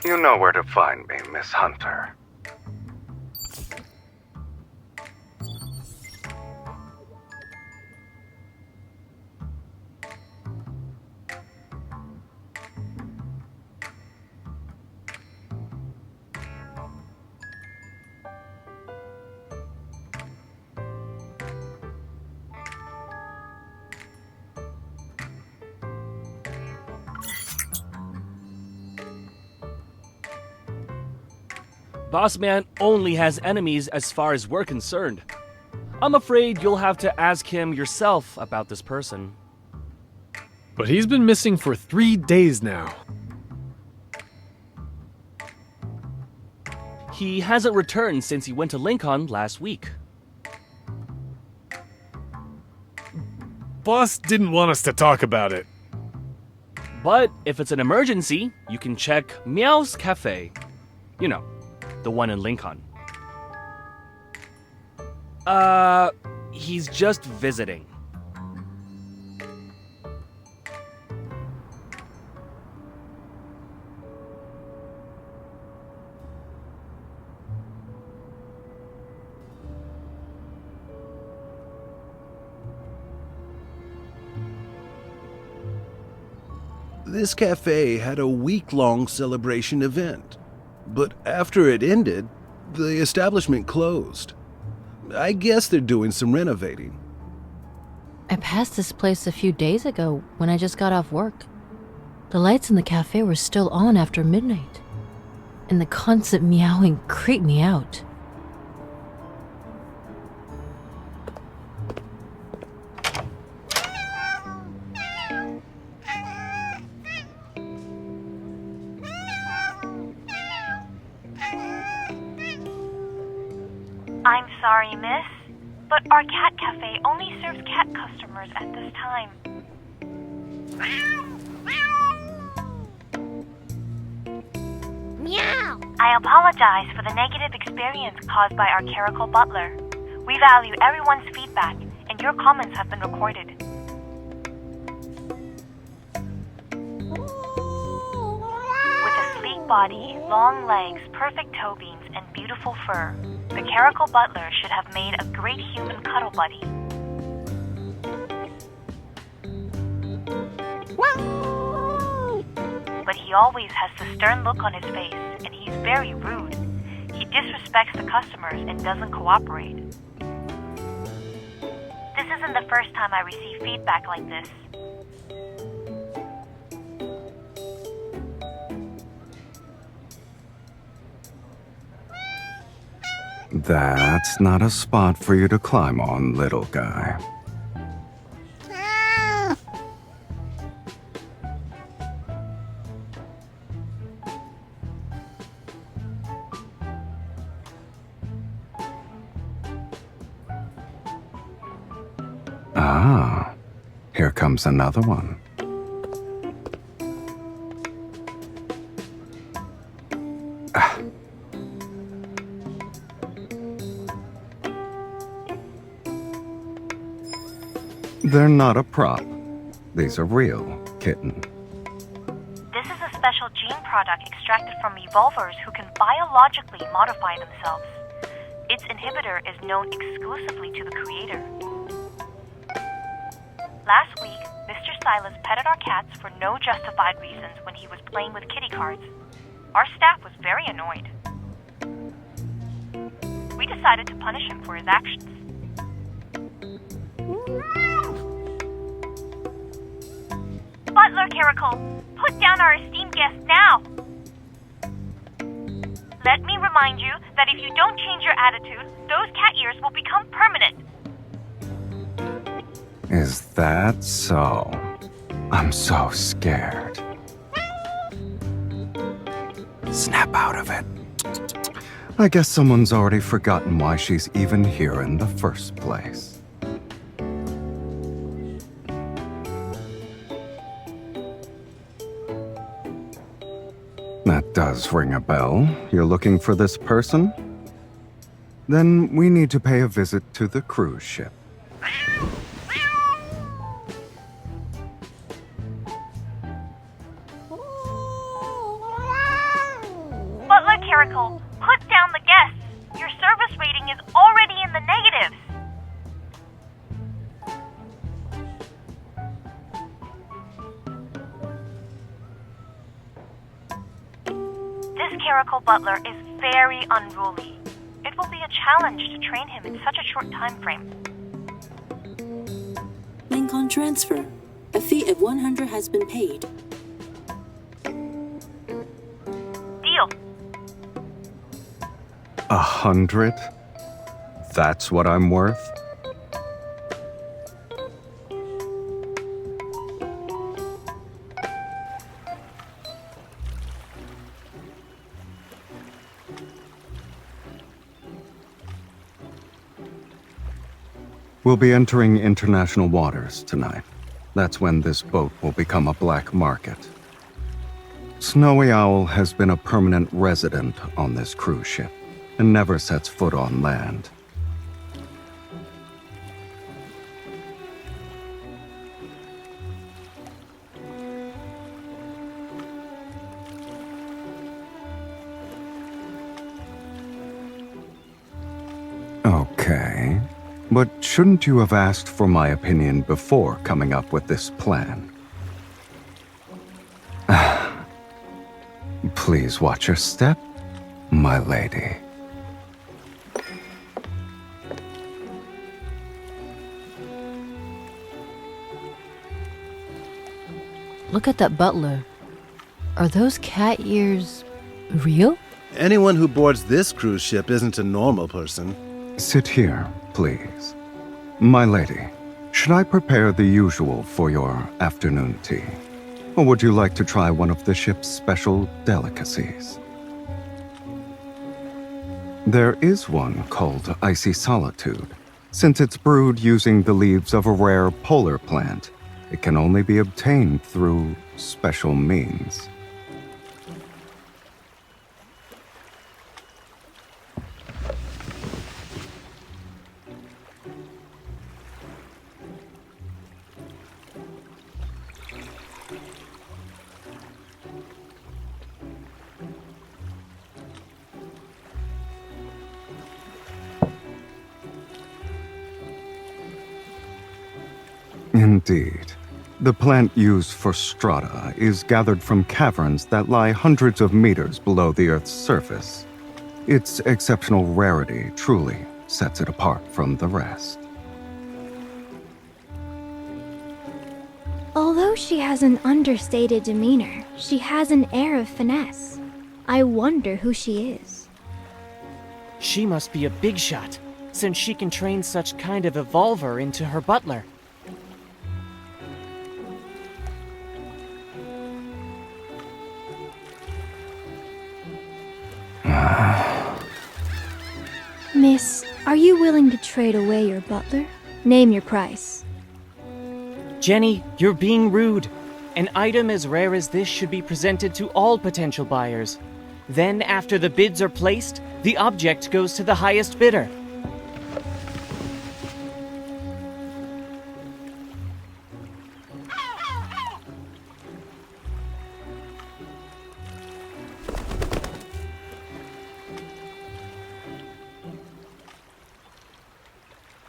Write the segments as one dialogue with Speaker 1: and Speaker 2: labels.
Speaker 1: You know where to find me, Miss Hunter.
Speaker 2: Boss Man only has enemies as far as we're concerned. I'm afraid you'll have to ask him yourself about this person.
Speaker 3: But he's been missing for 3 days now.
Speaker 2: He hasn't returned since he went to Lincoln last week.
Speaker 3: Boss didn't want us to talk about it.
Speaker 2: But if it's an emergency, you can check Meow's Café. You know, the one in Lincoln. He's just visiting.
Speaker 4: This cafe had a week-long celebration event, but after it ended, the establishment closed. I guess they're doing some renovating.
Speaker 5: I passed this place a few days ago when I just got off work. The lights in the cafe were still on after midnight, and the constant meowing creeped me out.
Speaker 6: I'm sorry, miss, but our cat cafe only serves cat customers at this time.
Speaker 7: Meow!
Speaker 6: I apologize for the negative experience caused by our clerical butler. We value everyone's feedback, and your comments have been recorded. With a sleek body, long legs, perfect toe beams, and beautiful fur, the clerical butler should have made a great human cuddle buddy. But he always has the stern look on his face, and he's very rude. He disrespects the customers and doesn't cooperate. This isn't the first time I receive feedback like this.
Speaker 1: That's not a spot for you to climb on, little guy. Ah, here comes another one. They're not a prop. These are real, kitten.
Speaker 6: This is a special gene product extracted from evolvers who can biologically modify themselves. Its inhibitor is known exclusively to the creator. Last week, Mr. Sylus petted our cats for no justified reasons when he was playing with kitty cards. Our staff was very annoyed. We decided to punish him for his actions. Butler Caracal, put down our esteemed guest now! Let me remind you that if you don't change your attitude, those cat ears will become permanent.
Speaker 1: Is that so? I'm so scared. Snap out of it. I guess someone's already forgotten why she's even here in the first place. That does ring a bell. You're looking for this person? Then we need to pay a visit to the cruise ship.
Speaker 6: Caracal, put down the guests. Your service rating is already in the negatives. This Caracal butler is very unruly. It will be a challenge to train him in such a short time frame.
Speaker 7: Lincoln transfer. A fee of 100 has been paid.
Speaker 6: Deal.
Speaker 1: 100? That's what I'm worth? We'll be entering international waters tonight. That's when this boat will become a black market. Snowy Owl has been a permanent resident on this cruise ship and never sets foot on land. Okay. But shouldn't you have asked for my opinion before coming up with this plan? Please watch your step, my lady.
Speaker 5: Look at that butler. Are those cat ears real?
Speaker 4: Anyone who boards this cruise ship isn't a normal person.
Speaker 1: Sit here, please. My lady, should I prepare the usual for your afternoon tea? Or would you like to try one of the ship's special delicacies? There is one called Icy Solitude. Since it's brewed using the leaves of a rare polar plant, it can only be obtained through special means. Indeed. The plant used for strata is gathered from caverns that lie hundreds of meters below the Earth's surface. Its exceptional rarity truly sets it apart from the rest.
Speaker 8: Although she has an understated demeanor, she has an air of finesse. I wonder who she is.
Speaker 9: She must be a big shot, since she can train such kind of evolver into her butler.
Speaker 8: Miss, are you willing to trade away your butler? Name your price.
Speaker 9: Jenny, you're being rude. An item as rare as this should be presented to all potential buyers. Then, after the bids are placed, the object goes to the highest bidder.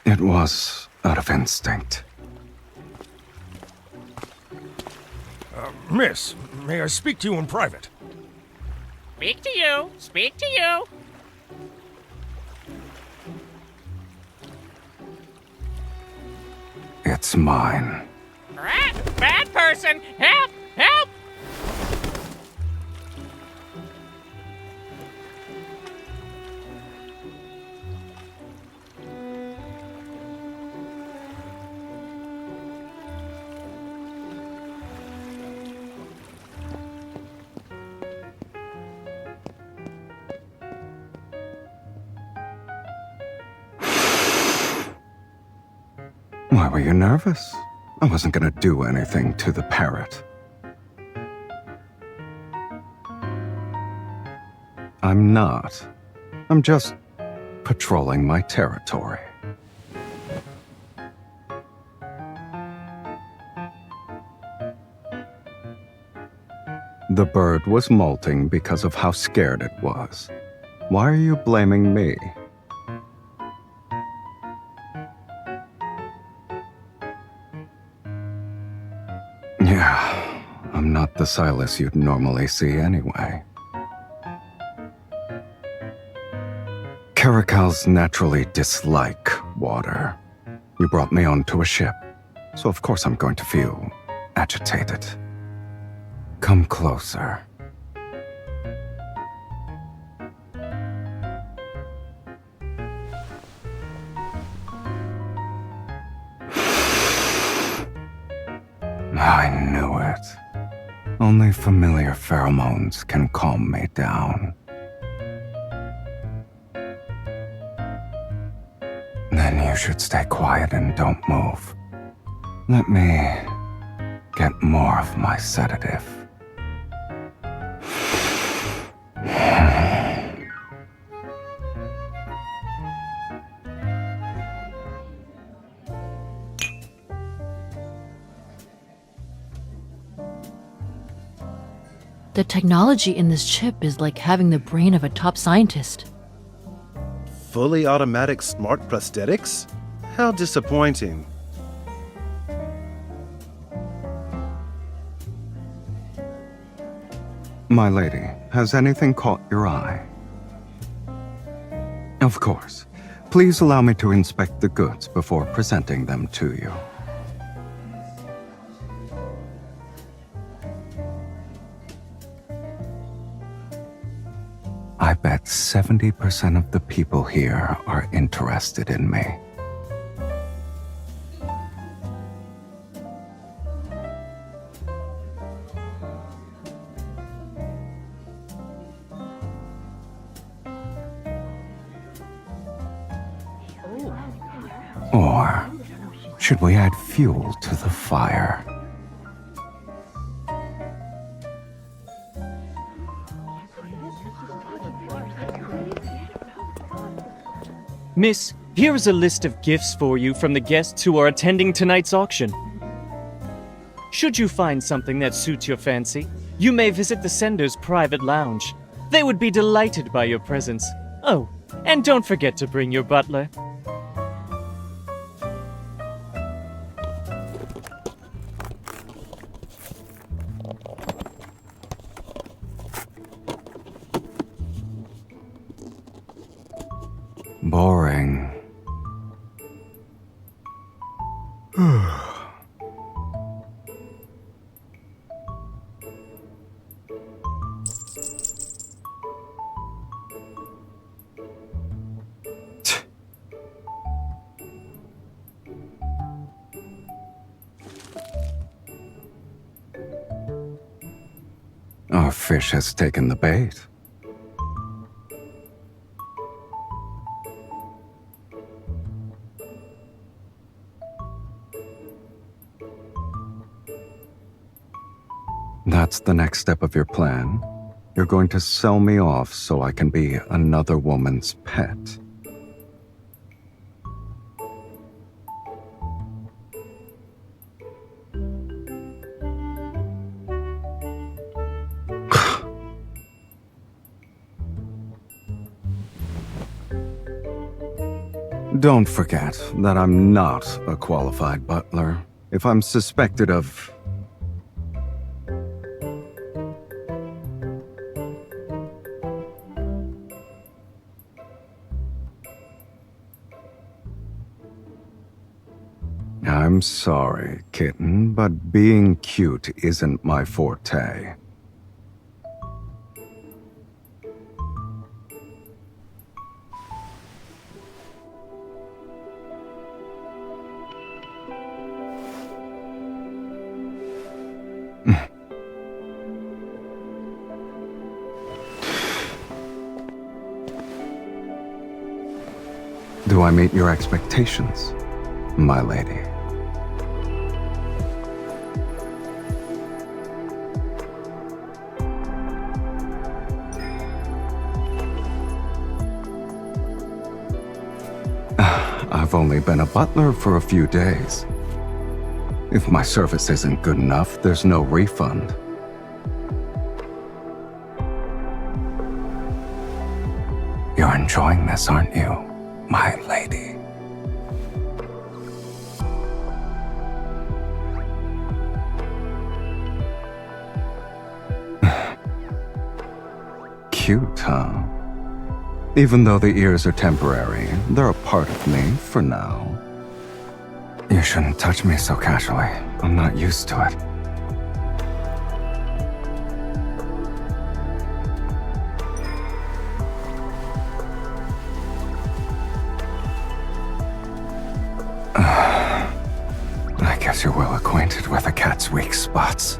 Speaker 1: It was out of instinct.
Speaker 10: Miss, may I speak to you in private?
Speaker 11: Speak to you! Speak to you!
Speaker 1: It's mine.
Speaker 11: Rat! Bad person! Help! Help!
Speaker 1: Why were you nervous? I wasn't gonna do anything to the parrot. I'm not. I'm just patrolling my territory. The bird was molting because of how scared it was. Why are you blaming me? Yeah, I'm not the Sylus you'd normally see anyway. Caracals naturally dislike water. You brought me onto a ship, so of course I'm going to feel agitated. Come closer. I knew it. Only familiar pheromones can calm me down. Then you should stay quiet and don't move. Let me get more of my sedative.
Speaker 5: The technology in this chip is like having the brain of a top scientist.
Speaker 4: Fully automatic smart prosthetics? How disappointing.
Speaker 1: My lady, has anything caught your eye? Of course. Please allow me to inspect the goods before presenting them to you. I bet 70% of the people here are interested in me. Or should we add fuel to the fire?
Speaker 9: Miss, here is a list of gifts for you from the guests who are attending tonight's auction. Should you find something that suits your fancy, you may visit the sender's private lounge. They would be delighted by your presence. Oh, and don't forget to bring your butler.
Speaker 1: Boring. Our fish has taken the bait. That's the next step of your plan? You're going to sell me off so I can be another woman's pet. Don't forget that I'm not a qualified butler. If I'm suspected of... I'm sorry, kitten, but being cute isn't my forte. Do I meet your expectations, my lady? I've only been a butler for a few days. If my service isn't good enough, there's no refund. You're enjoying this, aren't you, my lady? Cute, huh? Even though the ears are temporary, they're a part of me for now. You shouldn't touch me so casually. I'm not used to it. I guess you're well acquainted with a cat's weak spots.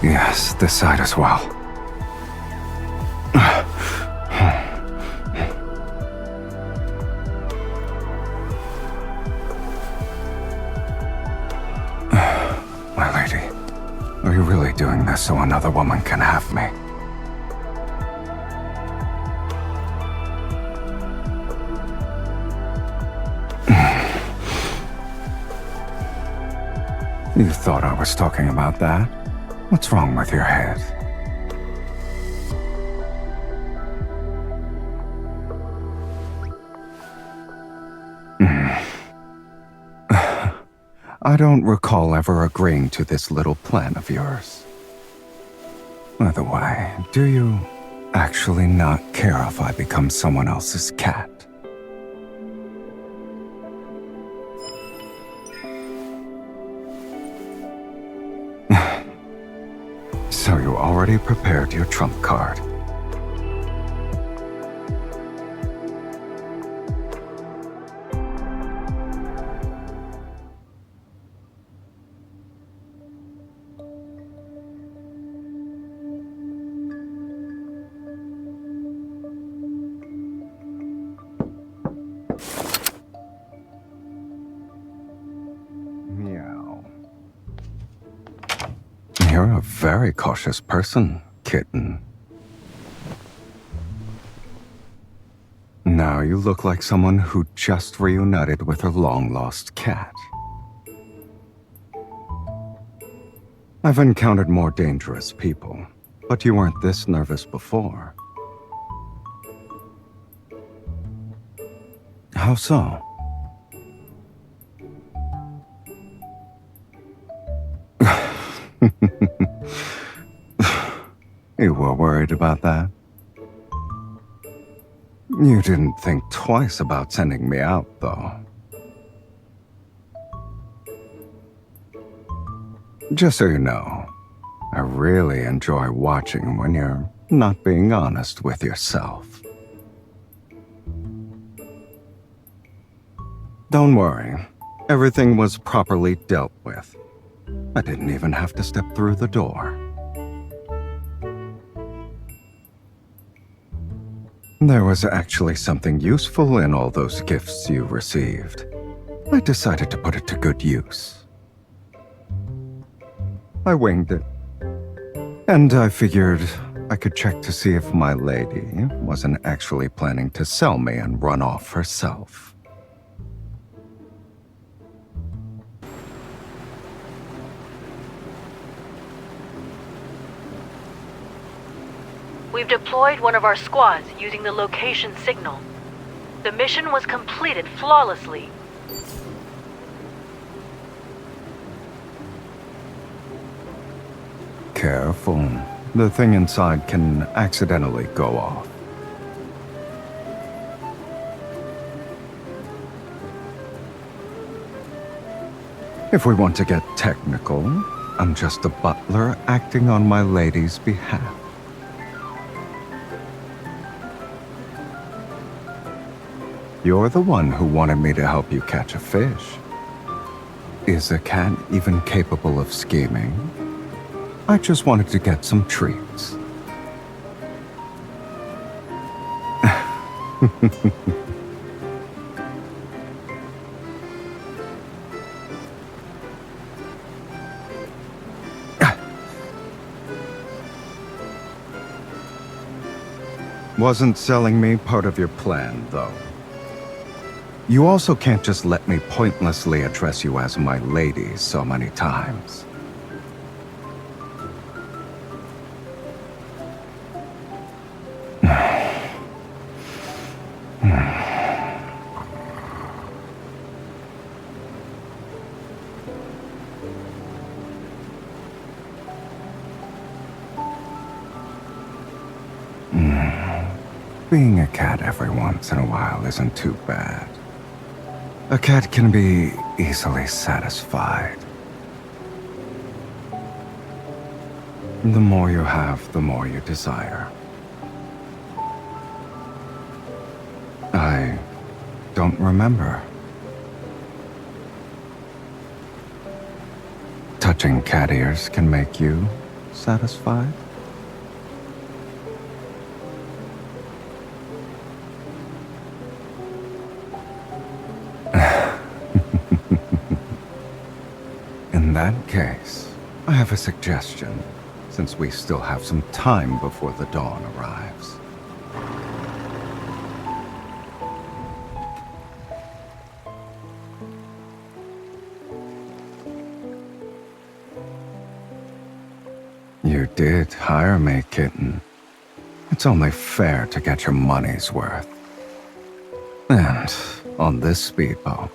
Speaker 1: Yes, this side as well. My lady, are you really doing this so another woman can have me? You thought I was talking about that? What's wrong with your head? I don't recall ever agreeing to this little plan of yours. By the way, do you actually not care if I become someone else's cat? So you already prepared your trump card. Meow. You're a very cautious person, kitten. Now you look like someone who just reunited with her long-lost cat. I've encountered more dangerous people, but you weren't this nervous before. How so? You were worried about that? You didn't think twice about sending me out, though. Just so you know, I really enjoy watching when you're not being honest with yourself. Don't worry, everything was properly dealt with. I didn't even have to step through the door. There was actually something useful in all those gifts you received. I decided to put it to good use. I winged it. And I figured I could check to see if my lady wasn't actually planning to sell me and run off herself.
Speaker 5: We've deployed one of our squads using the location signal. The mission was completed flawlessly.
Speaker 1: Careful. The thing inside can accidentally go off. If we want to get technical, I'm just a butler acting on my lady's behalf. You're the one who wanted me to help you catch a fish. Is a cat even capable of scheming? I just wanted to get some treats. Wasn't selling me part of your plan, though. You also can't just let me pointlessly address you as my lady so many times. Being a cat every once in a while isn't too bad. A cat can be easily satisfied. The more you have, the more you desire. I don't remember. Touching cat ears can make you satisfied? In that case, I have a suggestion, since we still have some time before the dawn arrives. You did hire me, kitten. It's only fair to get your money's worth. And on this speedboat,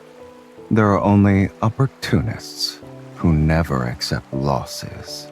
Speaker 1: there are only opportunists who never accept losses.